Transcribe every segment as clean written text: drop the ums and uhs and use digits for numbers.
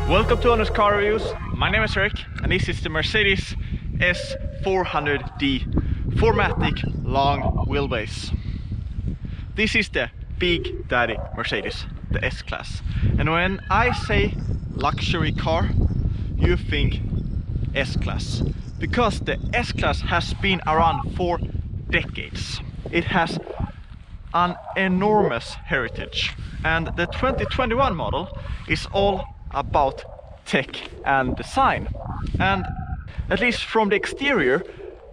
Welcome to Honest Car Reviews. My name is Eric and this is the Mercedes S400D 4MATIC long wheelbase. This is the big daddy Mercedes, the S-Class. And when I say luxury car, you think S-Class. Because the S-Class has been around for decades. It has an enormous heritage. And the 2021 model is all about tech and design. And at least from the exterior,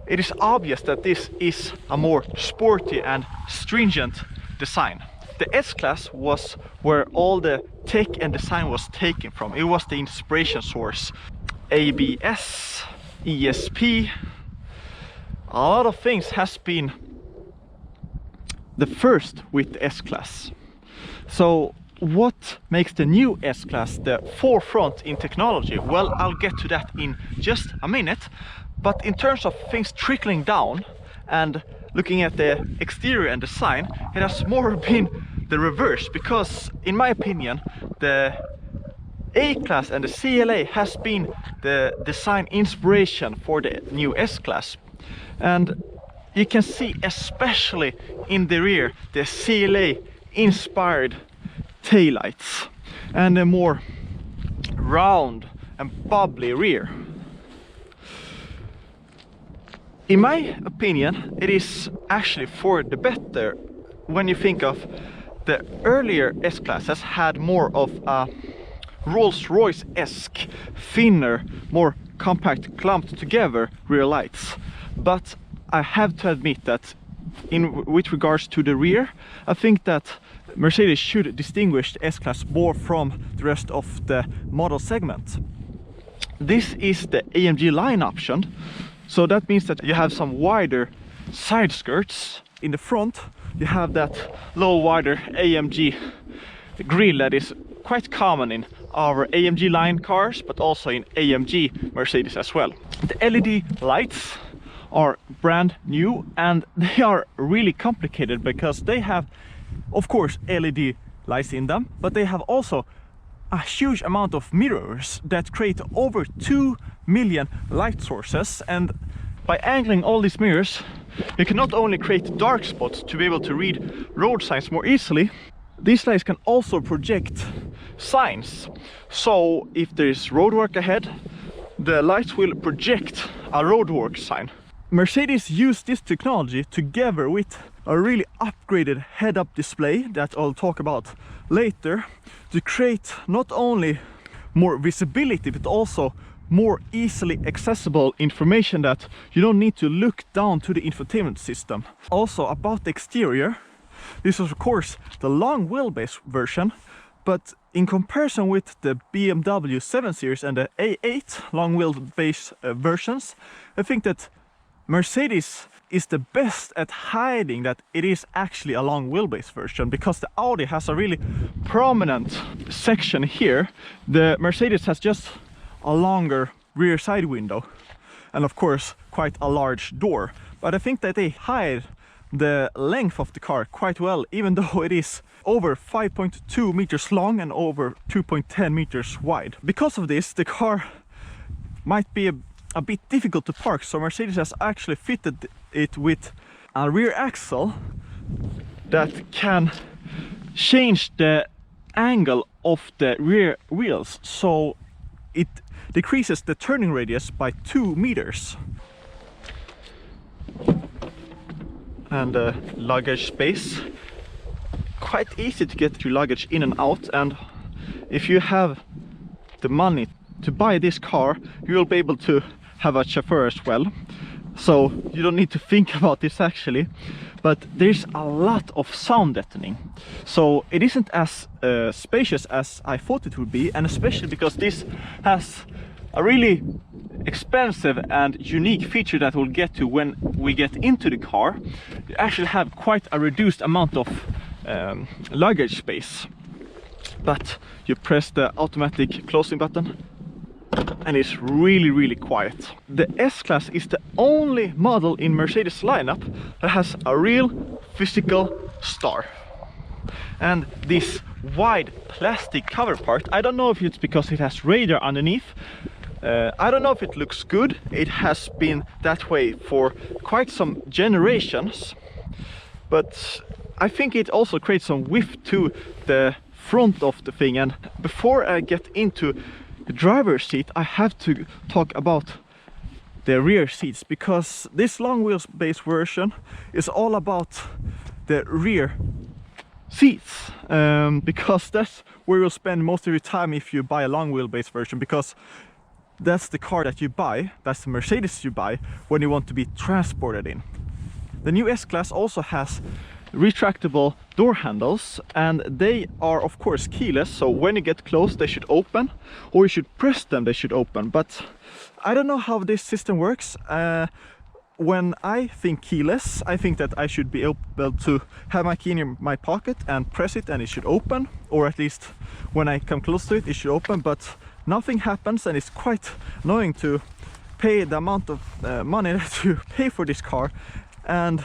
it is obvious that this is a more sporty and stringent design. The S-Class was where all the tech and design was taken from. It was the inspiration source. ABS, ESP, a lot of things has been the first with the S-Class. So what makes the new S-Class the forefront in technology? Well, I'll get to that in just a minute. But in terms of things trickling down and looking at the exterior and design, it has more been the reverse, because in my opinion the A-Class and the CLA has been the design inspiration for the new S-Class. And you can see especially in the rear the CLA inspired taillights and a more round and bubbly rear. In my opinion, it is actually for the better when you think of the earlier S-Classes had more of a Rolls-Royce-esque, thinner, more compact, clumped together rear lights. But I have to admit that with regards to the rear, I think that Mercedes should distinguish the S-Class more from the rest of the model segment. This is the AMG line option, so that means that you have some wider side skirts in the front. You have that low wider AMG grille that is quite common in our AMG line cars, but also in AMG Mercedes as well. The LED lights are brand new and they are really complicated because they have, of course, LED lights in them, but they have also a huge amount of mirrors that create over 2 million light sources. And by angling all these mirrors, you can not only create dark spots to be able to read road signs more easily, these lights can also project signs. So if there is roadwork ahead, the lights will project a roadwork sign. Mercedes used this technology together with a really upgraded head-up display that I'll talk about later to create not only more visibility but also more easily accessible information that you don't need to look down to the infotainment system. Also about the exterior, this is of course the long wheelbase version, but in comparison with the BMW 7 Series and the A8 long wheelbase versions, I think that Mercedes is the best at hiding that it is actually a long wheelbase version, because the Audi has a really prominent section here. The Mercedes has just a longer rear side window and of course quite a large door, but I think that they hide the length of the car quite well, even though it is over 5.2 meters long and over 2.10 meters wide. Because of this, the car might be a bit difficult to park, so Mercedes has actually fitted it with a rear axle that can change the angle of the rear wheels, so it decreases the turning radius by 2 meters. And luggage space, quite easy to get your luggage in and out, and if you have the money to buy this car, you will be able to have a chauffeur as well, so you don't need to think about this actually. But there's a lot of sound deadening, so it isn't as spacious as I thought it would be, and especially because this has a really expensive and unique feature that we'll get to when we get into the car. You actually have quite a reduced amount of luggage space, but you press the automatic closing button and it's really quiet. The S-Class is the only model in Mercedes lineup that has a real physical star. And this wide plastic cover part. I don't know if it's because it has radar underneath. I don't know if it looks good. It has been that way for quite some generations, but I think it also creates some width to the front of the thing. And before I get into the driver's seat, I have to talk about the rear seats, because this long wheelbase version is all about the rear seats, because that's where you'll spend most of your time if you buy a long wheelbase version, because that's the car that you buy, that's the Mercedes you buy when you want to be transported in. The new S-Klasse also has retractable door handles, and they are of course keyless, so when you get close they should open, or you should press them, they should open. But I don't know how this system works. When I think keyless, I think that I should be able to have my key in my pocket and press it and it should open, or at least when I come close to it, it should open, but nothing happens, and it's quite annoying to pay the amount of money that you pay for this car and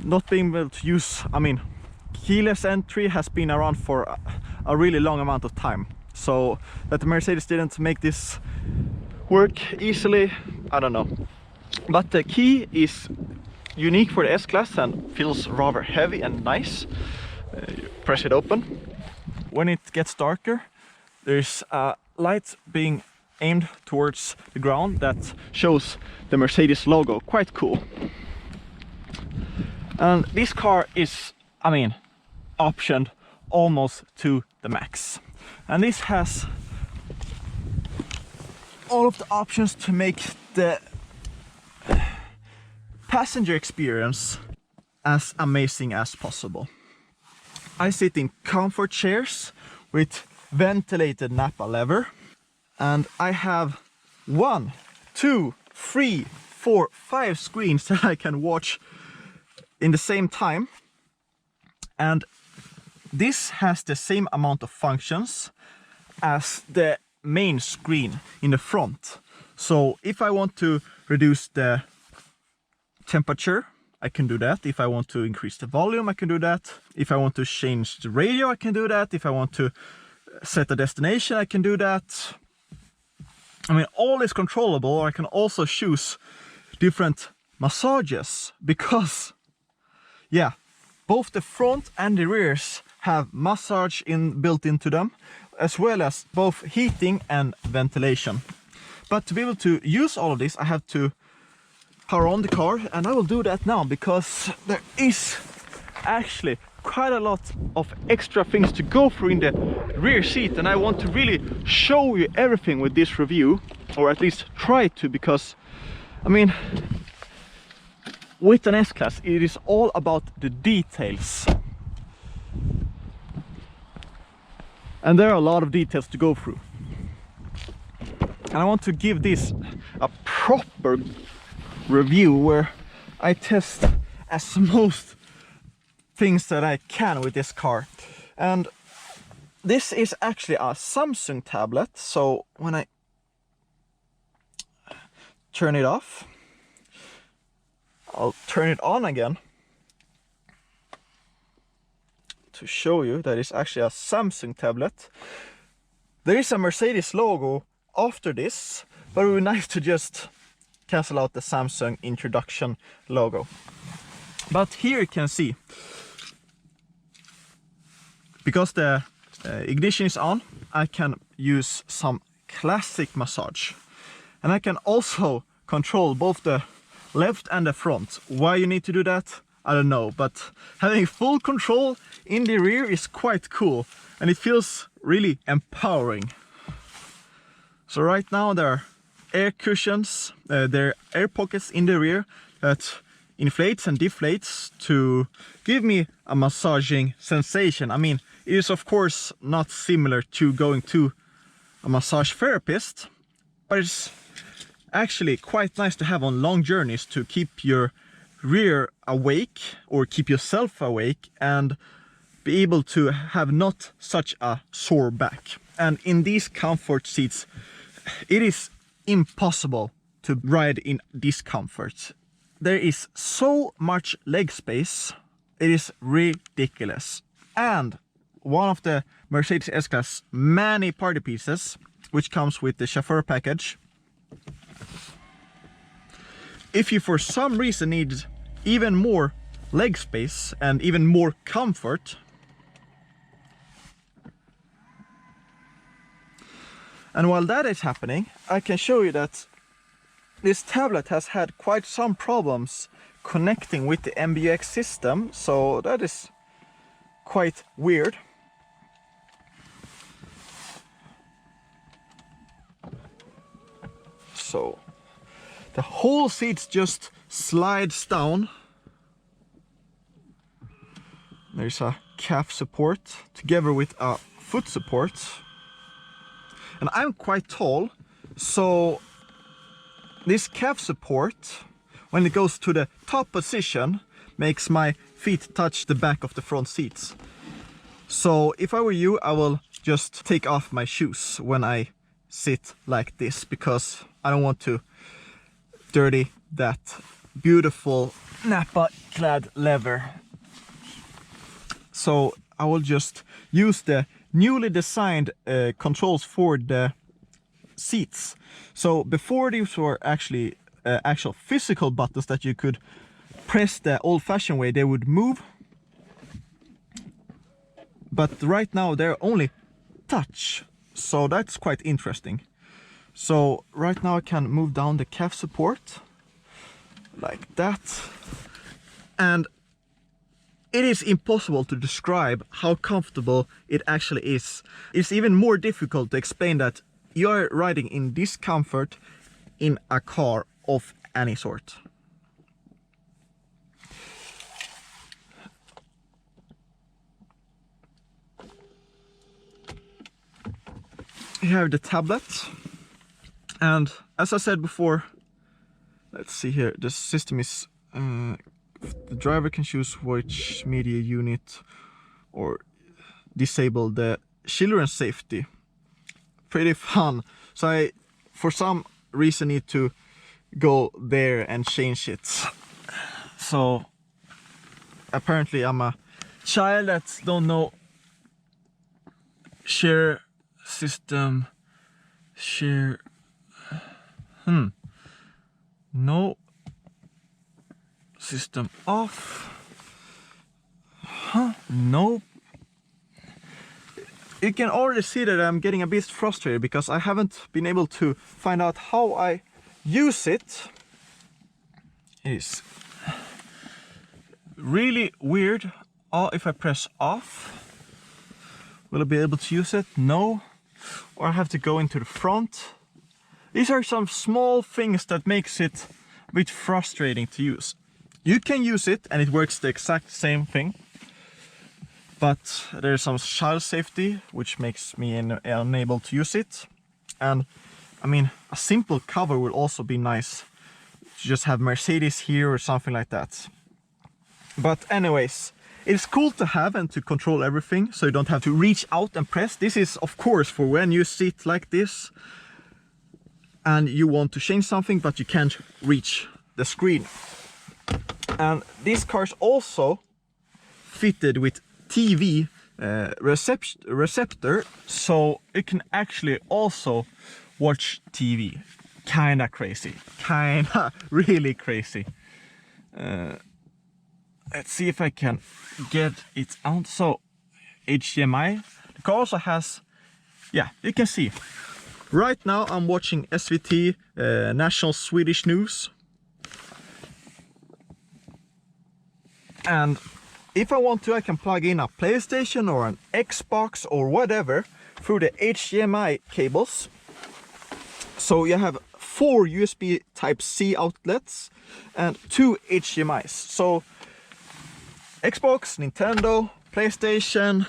not being able to use. I mean, keyless entry has been around for a really long amount of time, so that the Mercedes didn't make this work easily, I don't know. But the key is unique for the S-Klasse and feels rather heavy and nice. You press it open. When it gets darker, there's a light being aimed towards the ground that shows the Mercedes logo. Quite cool. And this car is, I mean, optioned almost to the max. And this has all of the options to make the passenger experience as amazing as possible. I sit in comfort chairs with ventilated Napa leather, and I have 1, 2, 3, 4, 5 screens that I can watch in the same time, and this has the same amount of functions as the main screen in the front. So if I want to reduce the temperature, I can do that. If I want to increase the volume, I can do that. If I want to change the radio, I can do that. If I want to set a destination, I can do that. I mean, all is controllable. I can also choose different massages, because yeah, both the front and the rears have massage built into them, as well as both heating and ventilation. But to be able to use all of this, I have to power on the car, and I will do that now, because there is actually quite a lot of extra things to go through in the rear seat, and I want to really show you everything with this review, or at least try to, because I mean, with an S-Klasse it is all about the details, and there are a lot of details to go through, and I want to give this a proper review where I test as most things that I can with this car. And this is actually a Samsung tablet, so when I turn it off, I'll turn it on again to show you that it's actually a Samsung tablet. There is a Mercedes logo after this, but it would be nice to just cancel out the Samsung introduction logo. But here you can see, because the ignition is on, I can use some classic massage, and I can also control both the left and the front. Why you need to do that, I don't know, but having full control in the rear is quite cool, and it feels really empowering. So right now there are air cushions, there are air pockets in the rear that inflates and deflates to give me a massaging sensation. I mean, it is of course not similar to going to a massage therapist, but it's actually quite nice to have on long journeys to keep your rear awake, or keep yourself awake, and be able to have not such a sore back. And in these comfort seats, it is impossible to ride in discomfort. There is so much leg space, it is ridiculous. And one of the Mercedes S-Klasse many party pieces, which comes with the Chauffeur package. If you for some reason need even more leg space and even more comfort, and while that is happening, I can show you that this tablet has had quite some problems connecting with the MBUX system, so that is quite weird. So the whole seat just slides down. There's a calf support together with a foot support. And I'm quite tall, so this calf support, when it goes to the top position, makes my feet touch the back of the front seats. So if I were you, I will just take off my shoes when I sit like this, because I don't want to dirty that beautiful Nappa clad leather. So I will just use the newly designed controls for the seats. So before, these were actually actual physical buttons that you could press the old-fashioned way, they would move. But right now they're only touch, so that's quite interesting. So right now I can move down the calf support like that, and it is impossible to describe how comfortable it actually is. It's even more difficult to explain that you are riding in this comfort in a car of any sort. You have the tablet, and as I said before, let's see here, the system is the driver can choose which media unit or disable the children's safety. Pretty fun. So I, for some reason, need to go there and change it. So apparently I'm a child that don't know share system, share, no system off, no. You can already see that I'm getting a bit frustrated because I haven't been able to find out how I use it. It's really weird. Oh, if I press off, will I be able to use it? No. Or I have to go into the front. These are some small things that makes it a bit frustrating to use. You can use it and it works the exact same thing, but there's some child safety which makes me unable to use it. And I mean, a simple cover would also be nice to just have Mercedes here or something like that. But anyways, it's cool to have and to control everything, so you don't have to reach out and press. This is of course for when you sit like this and you want to change something but you can't reach the screen. And this car is also fitted with TV receptor, so it can actually also watch TV. Kinda crazy, kinda really crazy. Let's see if I can get it out. So HDMI. The car also has, yeah, you can see. Right now I'm watching SVT, National Swedish News. And if I want to, I can plug in a PlayStation or an Xbox or whatever through the HDMI cables. So you have 4 USB Type-C outlets and 2 HDMIs. So Xbox, Nintendo, PlayStation,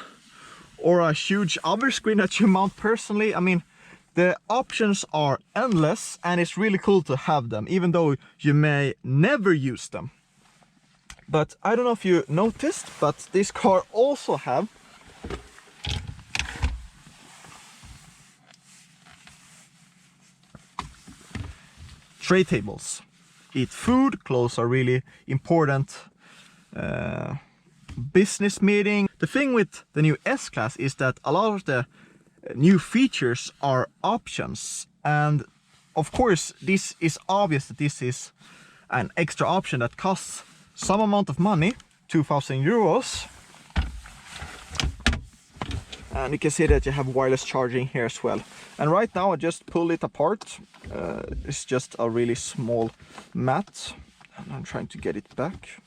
or a huge other screen that you mount personally. I mean, the options are endless and it's really cool to have them, even though you may never use them. But I don't know if you noticed, but this car also have tray tables. Eat food, clothes are really important. Business meeting, the thing with the new S-Class is that a lot of the new features are options, and of course this is obvious that this is an extra option that costs some amount of money, 2,000 euros. And you can see that you have wireless charging here as well. And right now I just pulled it apart. It's just a really small mat. And I'm trying to get it back.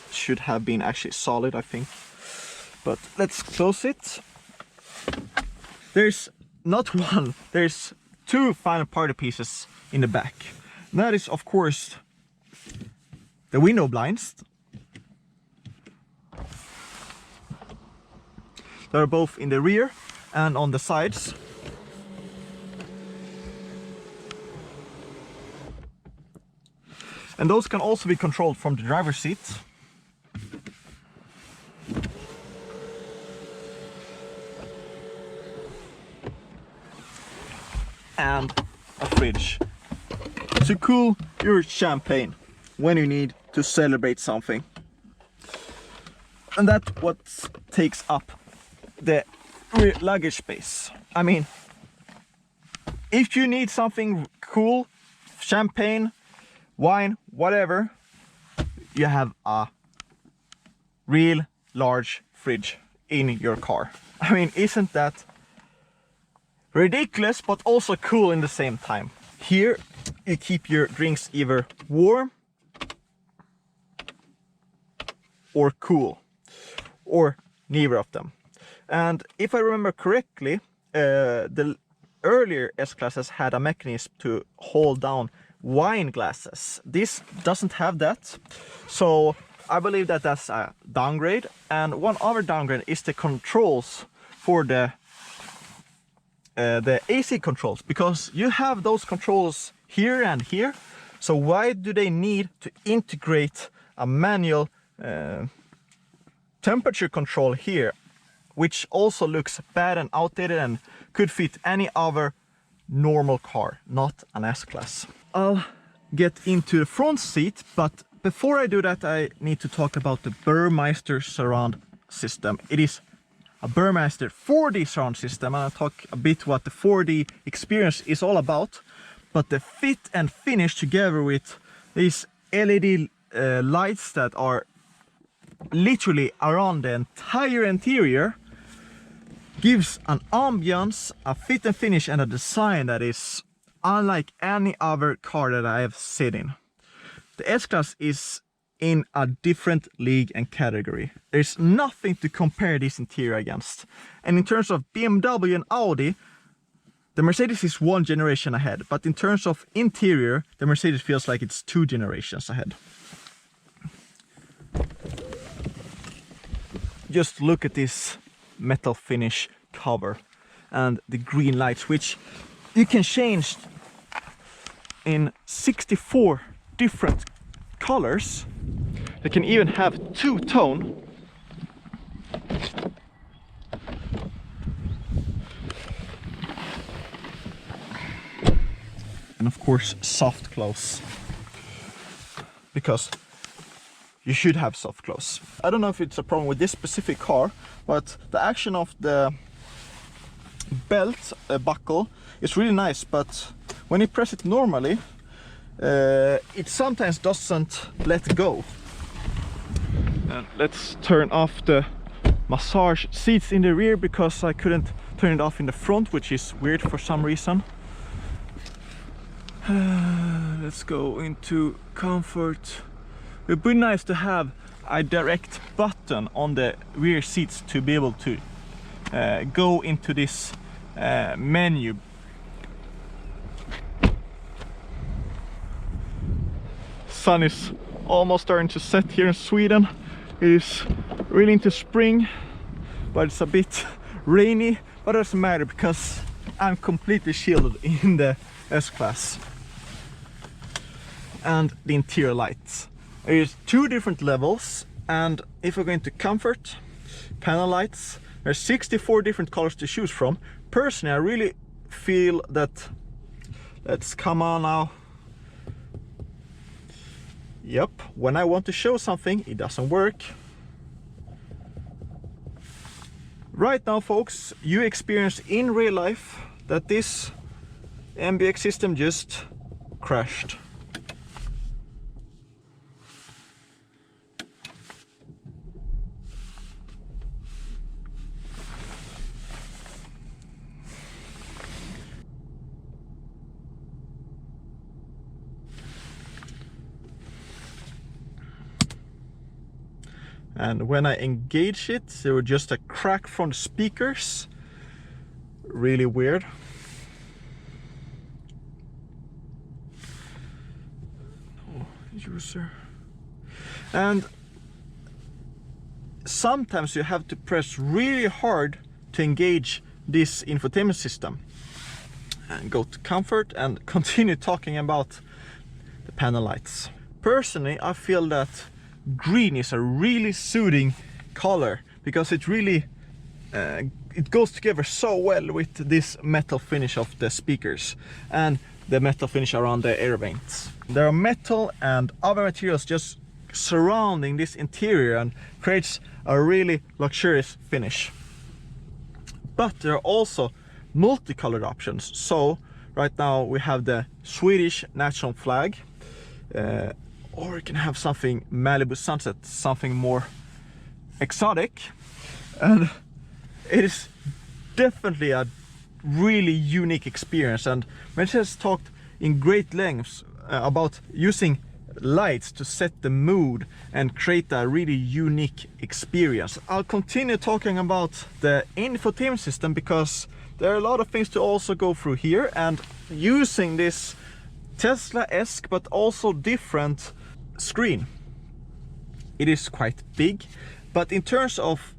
It should have been actually solid, I think. But let's close it. There's not one, there's two final party pieces in the back. And that is, of course, the window blinds. They're both in the rear and on the sides. And those can also be controlled from the driver's seat. And a fridge to cool your champagne when you need to celebrate something. And that's what takes up the rear luggage space. I mean, if you need something cool, champagne, wine, whatever, you have a real large fridge in your car. I mean, isn't that ridiculous, but also cool in the same time? Here you keep your drinks either warm or cool, or neither of them. And if I remember correctly, the earlier S-Classes had a mechanism to hold down wine glasses. This doesn't have that, so I believe that that's a downgrade. And one other downgrade is the controls for the AC controls, because you have those controls here and here. So why do they need to integrate a manual temperature control here, which also looks bad and outdated and could fit any other normal car, not an S-Class. I'll get into the front seat, but before I do that I need to talk about the Burmeister surround system. It is a Burmeister 4D surround system, and I'll talk a bit what the 4D experience is all about. But the fit and finish, together with these LED lights that are literally around the entire interior, gives an ambiance, a fit and finish, and a design that is unlike any other car that I have seen in. The S-Class is in a different league and category. There's nothing to compare this interior against. And in terms of BMW and Audi, the Mercedes is one generation ahead, but in terms of interior, the Mercedes feels like it's 2 generations ahead. Just look at this metal finish cover and the green lights, which you can change in 64 different colors. They can even have 2-tone. And of course soft close, because you should have soft close. I don't know if it's a problem with this specific car, but the action of the belt buckle is really nice, but when you press it normally, it sometimes doesn't let go. And let's turn off the massage seats in the rear, because I couldn't turn it off in the front, which is weird for some reason. Let's go into comfort. It would be nice to have a direct button on the rear seats to be able to go into this menu. Sun is almost starting to set here in Sweden. It is really into spring, but it's a bit rainy, but it doesn't matter because I'm completely shielded in the S-Class. And the interior lights. There's 2 different levels, and if we're going to comfort, panel lights, there's 64 different colors to choose from. Personally, I really feel that, let's come on now. Yep, when I want to show something, it doesn't work. Right now, folks, you experience in real life that this MBX system just crashed. And when I engage it, there was just a crack from the speakers. Really weird. Oh, user. And sometimes you have to press really hard to engage this infotainment system. And go to comfort and continue talking about the panel lights. Personally, I feel that green is a really soothing color because it really it goes together so well with this metal finish of the speakers and the metal finish around the air vents. There are metal and other materials just surrounding this interior and creates a really luxurious finish. But there are also multicolored options. So right now we have the Swedish national flag, or you can have something Malibu sunset, something more exotic. And it is definitely a really unique experience. And Mercedes talked in great lengths about using lights to set the mood and create a really unique experience. I'll continue talking about the infotainment system because there are a lot of things to also go through here, and using this Tesla-esque but also different screen. It is quite big, but in terms of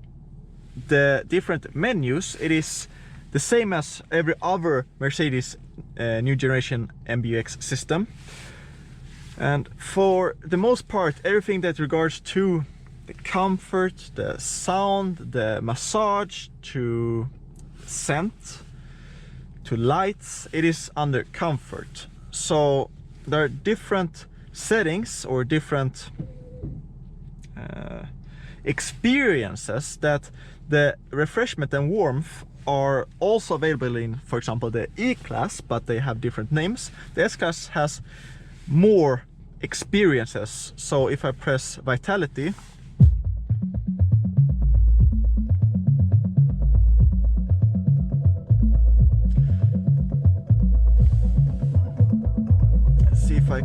the different menus, it is the same as every other Mercedes new generation MBUX system. And for the most part, everything that regards to the comfort, the sound, the massage, to scent, to lights, it is under comfort. So there are different settings or different experiences that the refreshment and warmth are also available in, for example, the E-Klasse, but they have different names. The S-Klasse has more experiences. So if I press Vitality, see if I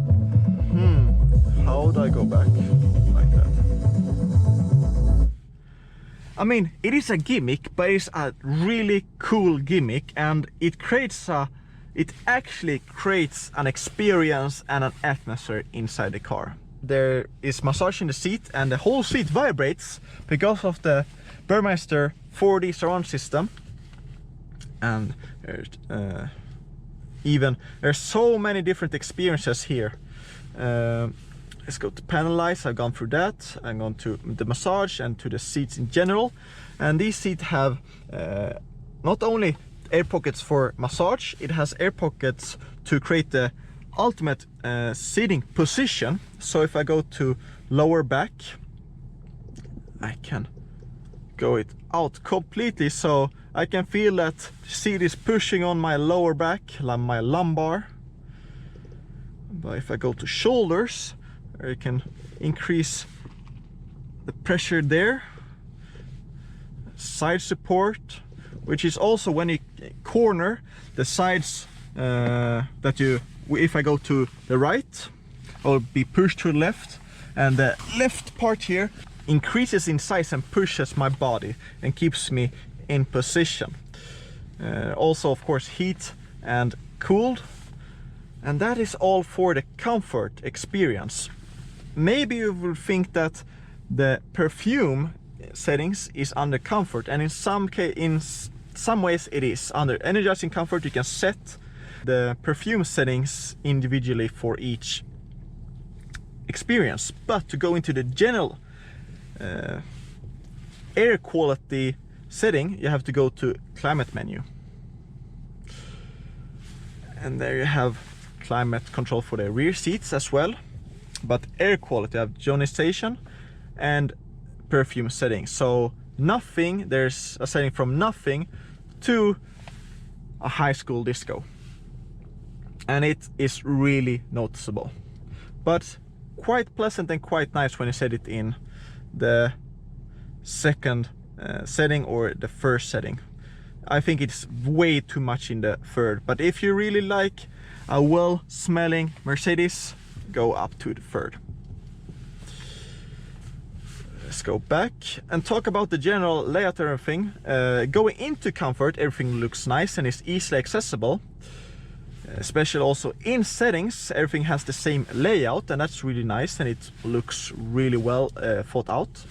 how would I go back like that? I mean, it is a gimmick, but it's a really cool gimmick, and it actually creates an experience and an atmosphere inside the car. There is massage in the seat, and the whole seat vibrates because of the Burmeister 4D surround system. And there's so many different experiences here. Let's go to panel lights. I've gone through that. I'm going to the massage and to the seats in general. And these seats have not only air pockets for massage, it has air pockets to create the ultimate seating position. So if I go to lower back, I can go it out completely, so I can feel that the seat is pushing on my lower back, my lumbar. But if I go to shoulders, I can increase the pressure there. Side support, which is also when you corner the sides that if I go to the right, I'll be pushed to the left, and the left part here increases in size and pushes my body and keeps me in position. Also, of course, heat and cooled, and that is all for the comfort experience. Maybe you will think that the perfume settings is under comfort, and in some ways it is. Under energizing comfort, you can set the perfume settings individually for each experience. But to go into the general air quality setting, you have to go to climate menu, and there you have climate control for the rear seats as well. But air quality, I have ionization and perfume settings. So nothing, there's a setting from nothing to a high school disco. And it is really noticeable. But quite pleasant and quite nice when you set it in the second setting or the first setting. I think it's way too much in the third, but if you really like a well-smelling Mercedes, go up to the third. Let's go back and talk about the general layout and everything. Going into comfort, everything looks nice and is easily accessible. Especially also in settings, everything has the same layout, and that's really nice, and it looks really well thought out.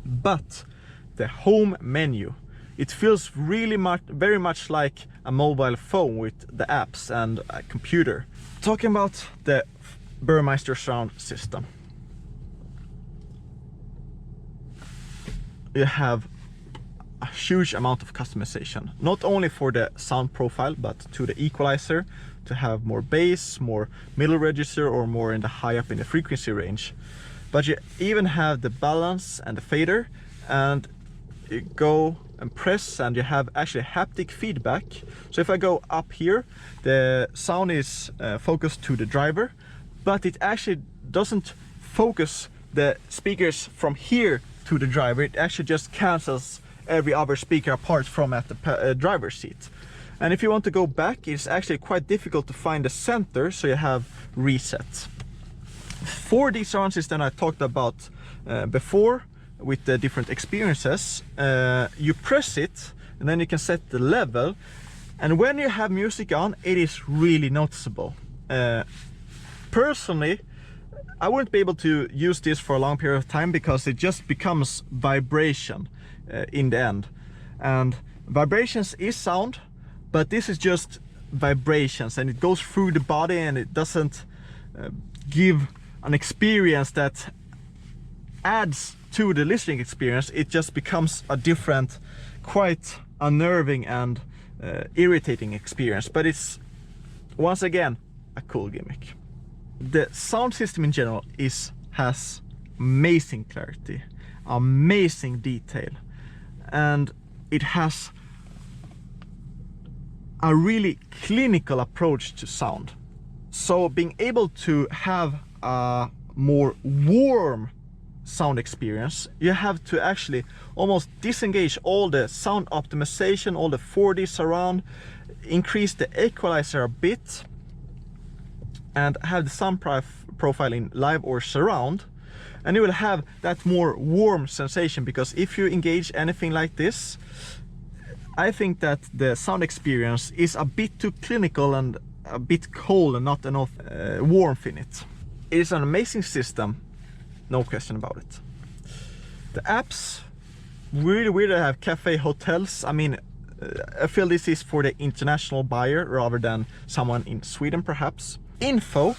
But the home menu, it feels really very much like a mobile phone with the apps and a computer. Talking about the Burmeister surround system, you have a huge amount of customization, not only for the sound profile, but to the equalizer, to have more bass, more middle register, or more in the high up in the frequency range. But you even have the balance and the fader, and you go and press and you have actually haptic feedback. So if I go up here, the sound is focused to the driver, but it actually doesn't focus the speakers from here to the driver. It actually just cancels every other speaker apart from at the driver's seat. And if you want to go back, it's actually quite difficult to find the center, so you have reset. For these surround systems I talked about before, with the different experiences, you press it and then you can set the level, and when you have music on, it is really noticeable. Personally, I wouldn't be able to use this for a long period of time because it just becomes vibration in the end. And vibrations is sound, but this is just vibrations, and it goes through the body, and it doesn't give an experience that adds to the listening experience. It just becomes a different, quite unnerving and irritating experience, but it's once again a cool gimmick. The sound system in general has amazing clarity, amazing detail, and it has a really clinical approach to sound. So being able to have a more warm sound experience, you have to actually almost disengage all the sound optimization, all the 4D surround, increase the equalizer a bit, and have the sound profile in live or surround, and you will have that more warm sensation. Because if you engage anything like this, I think that the sound experience is a bit too clinical and a bit cold and not enough warmth in it. It is an amazing system, no question about it. The apps, really weird to have cafe hotels. I mean, I feel this is for the international buyer rather than someone in Sweden perhaps. Info.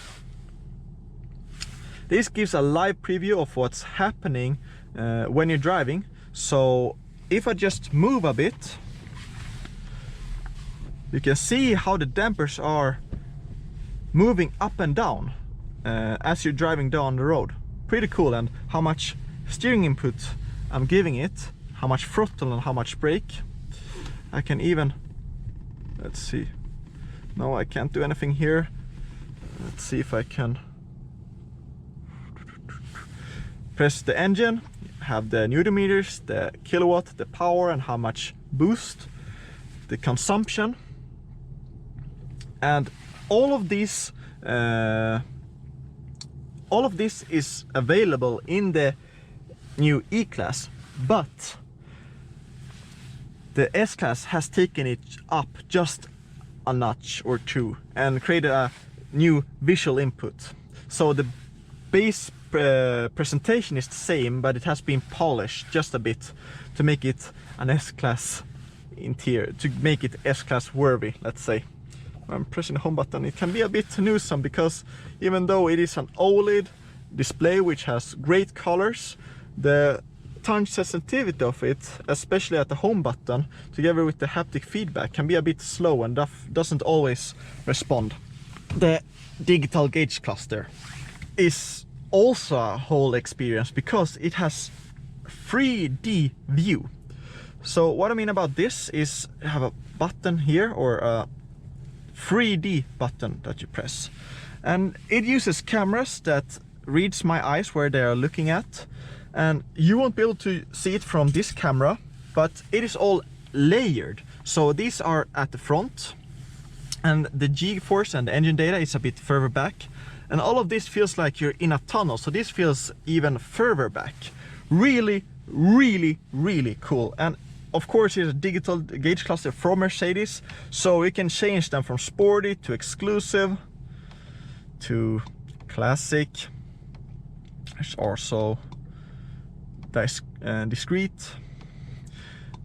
This gives a live preview of what's happening when you're driving. So if I just move a bit, you can see how the dampers are moving up and down as you're driving down the road. Pretty cool. And how much steering input I'm giving it, how much throttle and how much brake. I can even, let's see, no, I can't do anything here. Let's see if I can press the engine, have the Newton meters, the kilowatt, the power, and how much boost, the consumption, and all of this is available in the new E-Class, but the S-Class has taken it up just a notch or two and created a new visual input. So the base presentation is the same, but it has been polished just a bit to make it an S-Class interior, to make it S-Class worthy, let's say. I'm pressing the home button, it can be a bit gruesome because even though it is an OLED display which has great colors, the touch sensitivity of it, especially at the home button, together with the haptic feedback, can be a bit slow and doesn't always respond. The digital gauge cluster is also a whole experience because it has 3D view. So what I mean about this is you have a button here, or a 3D button that you press, and it uses cameras that reads my eyes where they are looking at, and you won't be able to see it from this camera, but it is all layered. So these are at the front, and the G-force and the engine data is a bit further back, and all of this feels like you're in a tunnel, so this feels even further back. Really, really, really cool. And of course it's a digital gauge cluster from Mercedes, so you can change them from sporty to exclusive to classic. There's also discrete,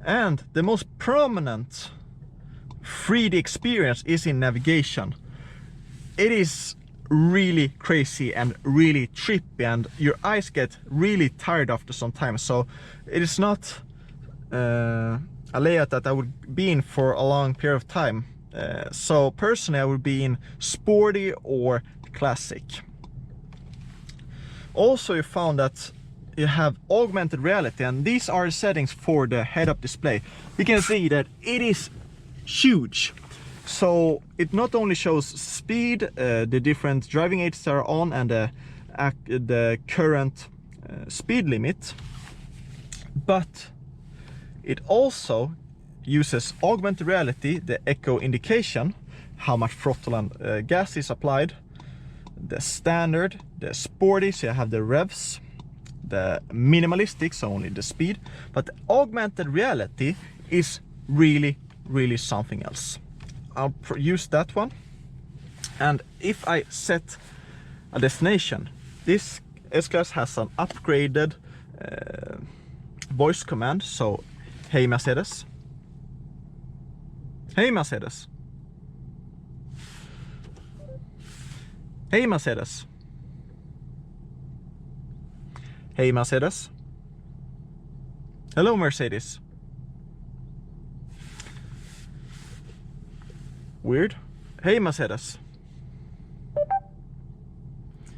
and the most prominent 3D experience is in navigation. It is really crazy and really trippy, and your eyes get really tired after some time. So it is not a layout that I would be in for a long period of time. So personally I would be in sporty or classic. Also, you found that you have augmented reality, and these are the settings for the head-up display. You can see that it is huge. So it not only shows speed, the different driving aids that are on, and the current speed limit, but it also uses augmented reality, the echo indication, how much throttle and gas is applied, the standard, the sporty, so you have the revs, the minimalistic, so only the speed, but the augmented reality is really, really something else. I'll use that one, and if I set a destination, this S-Klasse has an upgraded voice command, so hey Mercedes, hey Mercedes, hey Mercedes, hey Mercedes, hello Mercedes. Weird. Hej Mercedes.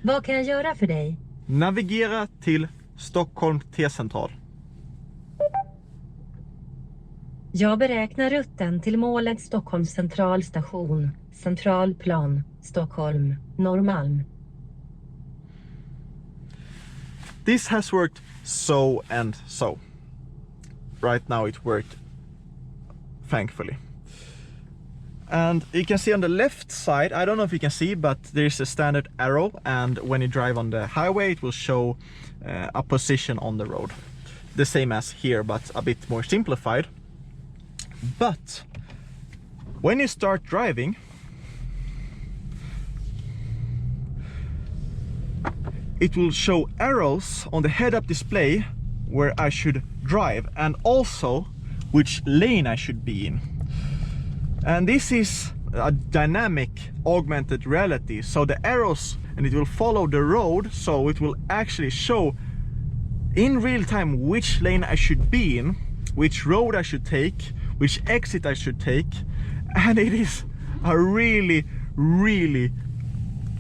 Vad kan jag göra för dig? Navigera till Stockholm T-central. Jag beräknar rutten till målet Stockholms centralstation, centralplan, Stockholm, Norrmalm. This has worked so and so. Right now it worked, thankfully. And you can see on the left side, I don't know if you can see, but there's a standard arrow, and when you drive on the highway it will show a position on the road. The same as here, but a bit more simplified. But when you start driving, it will show arrows on the head-up display where I should drive, and also which lane I should be in. And this is a dynamic augmented reality, so the arrows, and it will follow the road, so it will actually show in real time which lane I should be in, which road I should take, which exit I should take, and it is a really, really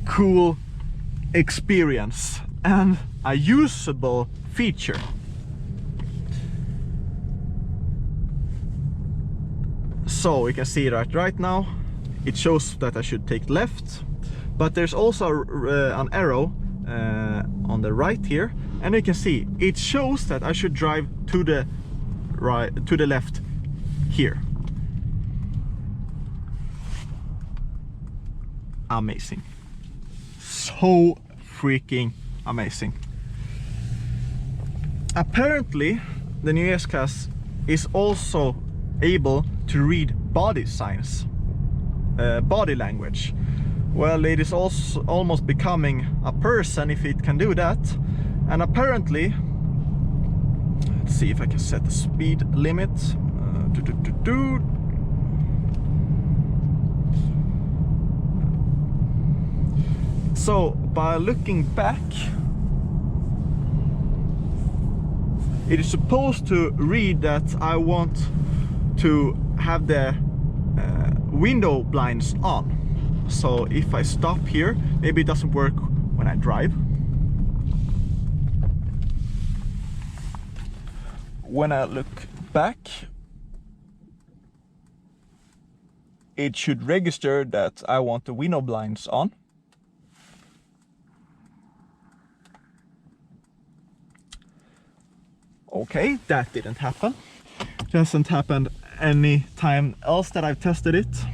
cool experience and a usable feature. So you can see that right now it shows that I should take left, but there's also an arrow on the right here, and you can see it shows that I should drive to the right, to the left here. Amazing. So freaking amazing. Apparently the new S-Klasse is also able to read body signs, body language. Well, it is also almost becoming a person if it can do that. And apparently, let's see if I can set the speed limit. So by looking back, it is supposed to read that I want to have the window blinds on. So if I stop here, maybe it doesn't work when I drive. when I look back, it should register that I want the window blinds on. Okay, that didn't happen. Hasn't happened any time else that I've tested it.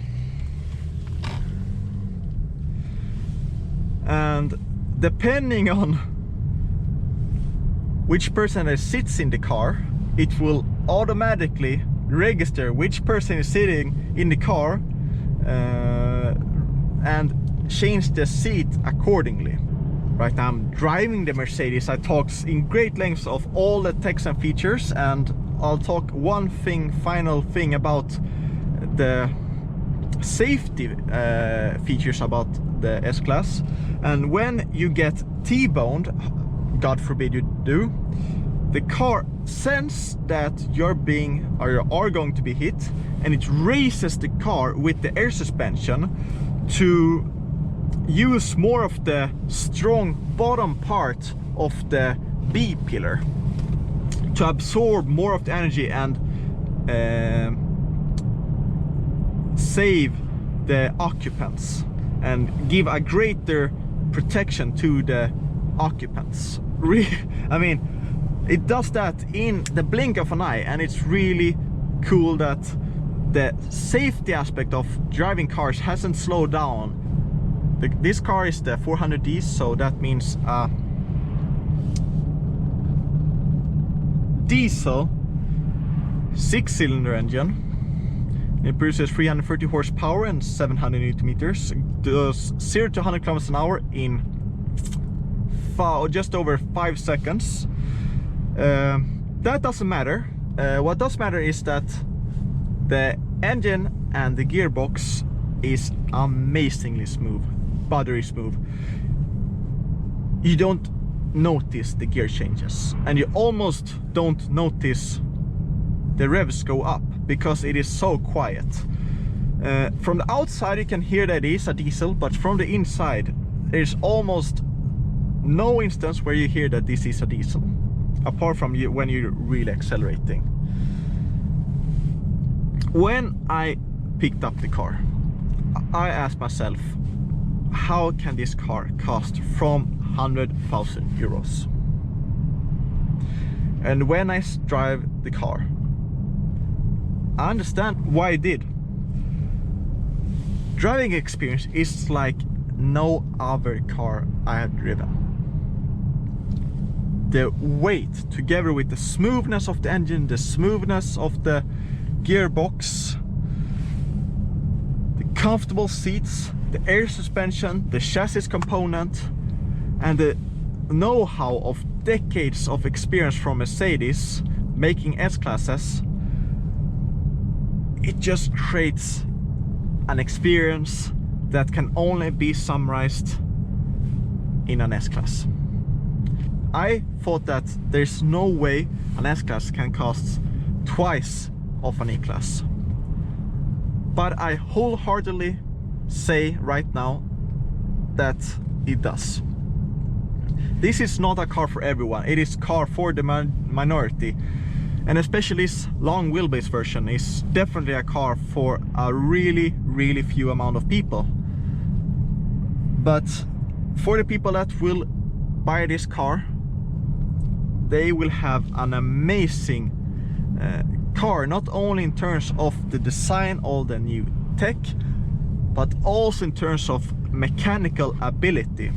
And depending on which person that sits in the car, it will automatically register which person is sitting in the car and change the seat accordingly. Right now I'm driving the Mercedes. I talk in great lengths of all the techs and features, and I'll talk one final thing about the safety features about the S-Klasse. And when you get T-boned, God forbid you do, the car senses that you are going to be hit, and it raises the car with the air suspension to use more of the strong bottom part of the B pillar to absorb more of the energy and save the occupants and give a greater protection to the occupants. I mean, it does that in the blink of an eye, and it's really cool that the safety aspect of driving cars hasn't slowed down. This car is the 400D, so that means diesel 6-cylinder engine. It produces 330 horsepower and 700 Newton meters. Does 0 to 100 kilometers an hour in just over 5 seconds. That doesn't matter. What does matter is that the engine and the gearbox is amazingly smooth, buttery smooth. You don't notice the gear changes, and you almost don't notice the revs go up because it is so quiet. From the outside you can hear that it is a diesel, but from the inside there's almost no instance where you hear that this is a diesel, apart from when you're really accelerating. When I picked up the car, I asked myself, how can this car cost from 100,000 euros? And when I drive the car, I understand why I did. Driving experience is like no other car I have driven. The weight, together with the smoothness of the engine, the smoothness of the gearbox, the comfortable seats, the air suspension, the chassis component, and the know-how of decades of experience from Mercedes making S-Klasses, it just creates an experience that can only be summarized in an S-Klasse. I thought that there's no way an S-Klasse can cost twice of an E-Klasse, but I wholeheartedly say right now that it does. This is not a car for everyone. It is a car for the minority, and especially this long wheelbase version is definitely a car for a really few amount of people. But for the people that will buy this car, they will have an amazing car, not only in terms of the design, all the new tech, but also in terms of mechanical ability.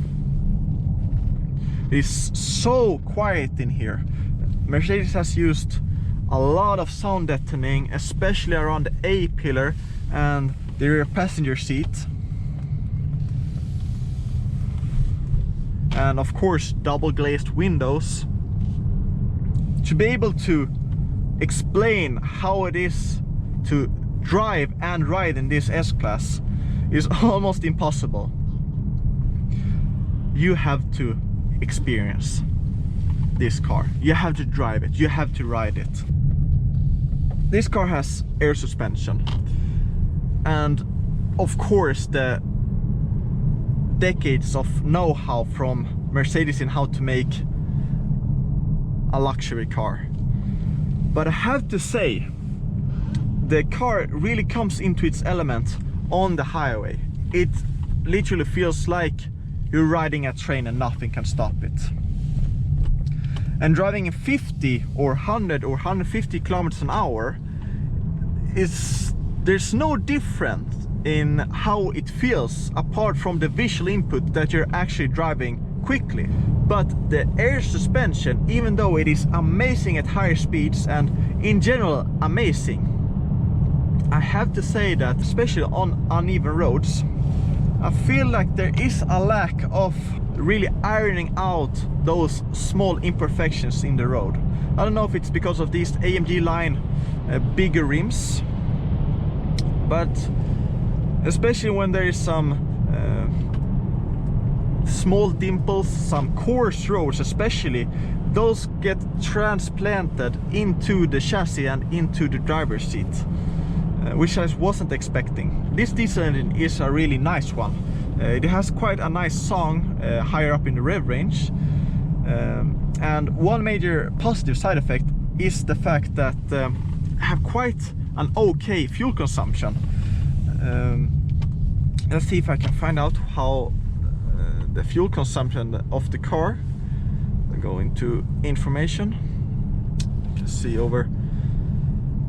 It is so quiet in here. Mercedes has used a lot of sound deadening, especially around the A pillar and the rear passenger seat. And of course double glazed windows. To be able to explain how it is to drive and ride in this S-Klasse is almost impossible. You have to experience this car. You have to drive it. You have to ride it. This car has air suspension, and of course the decades of know-how from Mercedes in how to make a luxury car. But I have to say, the car really comes into its element on the highway. It literally feels like you're riding a train and nothing can stop it. And driving 50 or 100 or 150 kilometers an hour, there's no difference in how it feels apart from the visual input that you're actually driving quickly. But the air suspension, even though it is amazing at higher speeds and in general amazing, I have to say that especially on uneven roads, I feel like there is a lack of really ironing out those small imperfections in the road. I don't know if it's because of these AMG line bigger rims, but especially when there is some small dimples, some coarse roads especially, those get transplanted into the chassis and into the driver's seat, which I wasn't expecting. This diesel engine is a really nice one. It has quite a nice song higher up in the rev range, and one major positive side effect is the fact that I have quite an okay fuel consumption. Let's see if I can find out how the fuel consumption of the car. I go into information. You can see over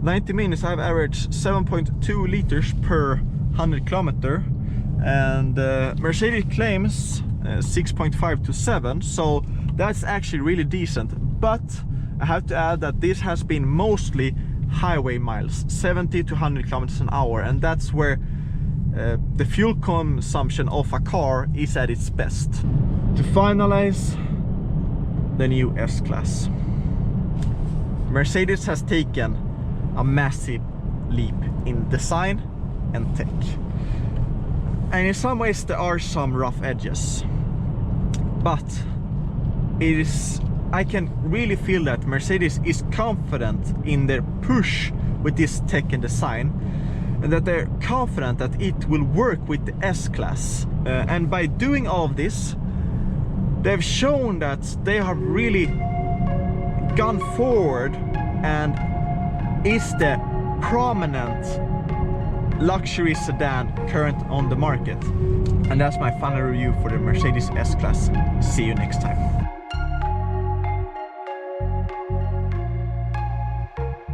90 minutes I've averaged 7.2 liters per 100 kilometer, and Mercedes claims 6.5 to 7, so that's actually really decent. But I have to add that this has been mostly highway miles, 70 to 100 kilometers an hour, and that's where the fuel consumption of a car is at its best. To finalize, the new S-Klasse. Mercedes has taken a massive leap in design and tech, and in some ways there are some rough edges, but I can really feel that Mercedes is confident in their push with this tech and design, and that they're confident that it will work with the S-Klasse. And by doing all of this, they've shown that they have really gone forward and is the prominent luxury sedan current on the market. And that's my final review for the Mercedes S-Klasse. See you next time.